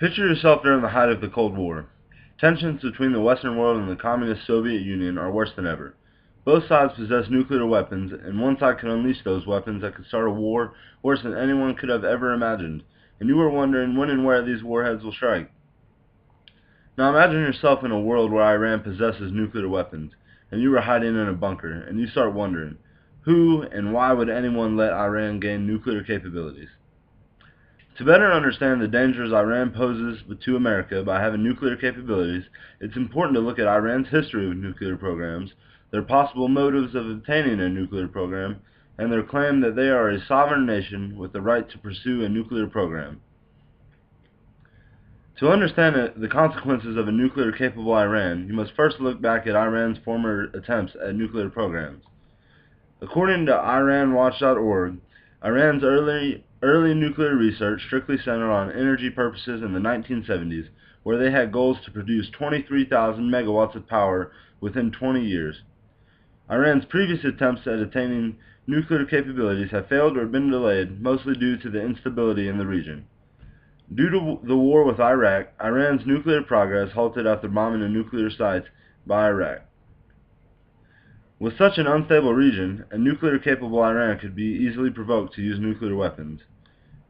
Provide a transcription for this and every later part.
Picture yourself during the height of the Cold War. Tensions between the Western world and the Communist Soviet Union are worse than ever. Both sides possess nuclear weapons, and one side can unleash those weapons that could start a war worse than anyone could have ever imagined, and you are wondering when and where these warheads will strike. Now imagine yourself in a world where Iran possesses nuclear weapons, and you are hiding in a bunker, and you start wondering, who and why would anyone let Iran gain nuclear capabilities? To better understand the dangers Iran poses to America by having nuclear capabilities, it's important to look at Iran's history with nuclear programs, their possible motives of obtaining a nuclear program, and their claim that they are a sovereign nation with the right to pursue a nuclear program. To understand the consequences of a nuclear-capable Iran, you must first look back at Iran's former attempts at nuclear programs. According to IranWatch.org, Iran's early nuclear research strictly centered on energy purposes in the 1970s, where they had goals to produce 23,000 megawatts of power within 20 years. Iran's previous attempts at attaining nuclear capabilities have failed or been delayed, mostly due to the instability in the region. Due to the war with Iraq, Iran's nuclear progress halted after bombing a nuclear site by Iraq. With such an unstable region, a nuclear-capable Iran could be easily provoked to use nuclear weapons.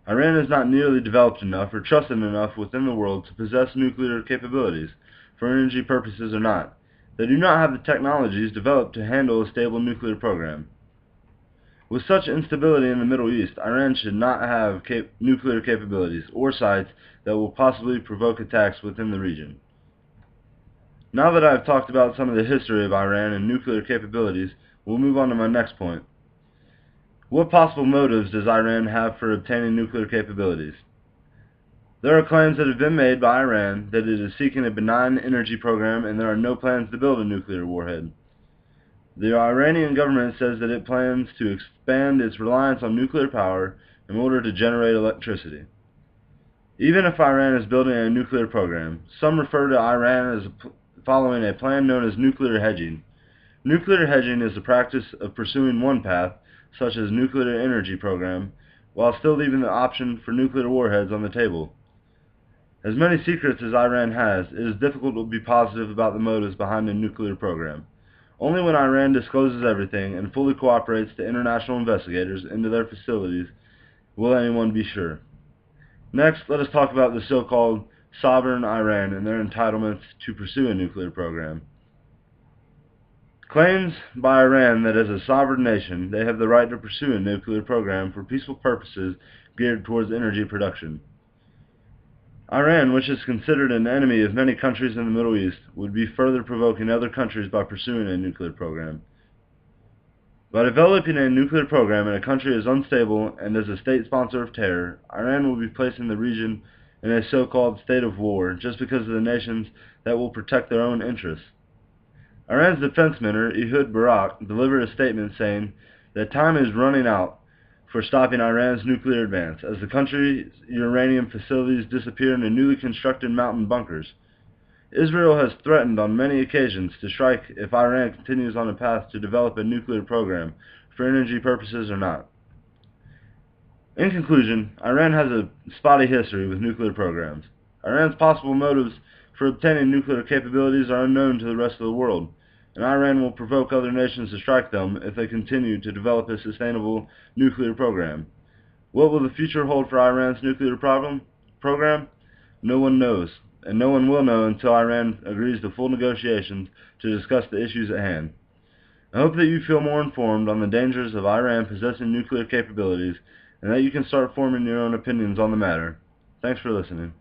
Iran is not nearly developed enough or trusted enough within the world to possess nuclear capabilities, for energy purposes or not. They do not have the technologies developed to handle a stable nuclear program. With such instability in the Middle East, Iran should not have nuclear capabilities or sites that will possibly provoke attacks within the region. Now that I have talked about some of the history of Iran and nuclear capabilities, we'll move on to my next point. What possible motives does Iran have for obtaining nuclear capabilities? There are claims that have been made by Iran that it is seeking a benign energy program and there are no plans to build a nuclear warhead. The Iranian government says that it plans to expand its reliance on nuclear power in order to generate electricity. Even if Iran is building a nuclear program, some refer to Iran as following a plan known as nuclear hedging. Nuclear hedging is the practice of pursuing one path, such as nuclear energy program, while still leaving the option for nuclear warheads on the table. As many secrets as Iran has, it is difficult to be positive about the motives behind a nuclear program. Only when Iran discloses everything and fully cooperates to international investigators into their facilities will anyone be sure. Next, let us talk about the so-called sovereign Iran and their entitlements to pursue a nuclear program. Claims by Iran that as a sovereign nation, they have the right to pursue a nuclear program for peaceful purposes geared towards energy production. Iran, which is considered an enemy of many countries in the Middle East, would be further provoking other countries by pursuing a nuclear program. By developing a nuclear program in a country as unstable and as a state sponsor of terror, Iran will be placing the region in a so-called state of war just because of the nations that will protect their own interests. Iran's defense minister, Ehud Barak, delivered a statement saying that time is running out for stopping Iran's nuclear advance, as the country's uranium facilities disappear into newly constructed mountain bunkers. Israel has threatened on many occasions to strike if Iran continues on a path to develop a nuclear program, for energy purposes or not. In conclusion, Iran has a spotty history with nuclear programs. Iran's possible motives for obtaining nuclear capabilities are unknown to the rest of the world, and Iran will provoke other nations to strike them if they continue to develop a sustainable nuclear program. What will the future hold for Iran's nuclear program? No one knows, and no one will know until Iran agrees to full negotiations to discuss the issues at hand. I hope that you feel more informed on the dangers of Iran possessing nuclear capabilities, and that you can start forming your own opinions on the matter. Thanks for listening.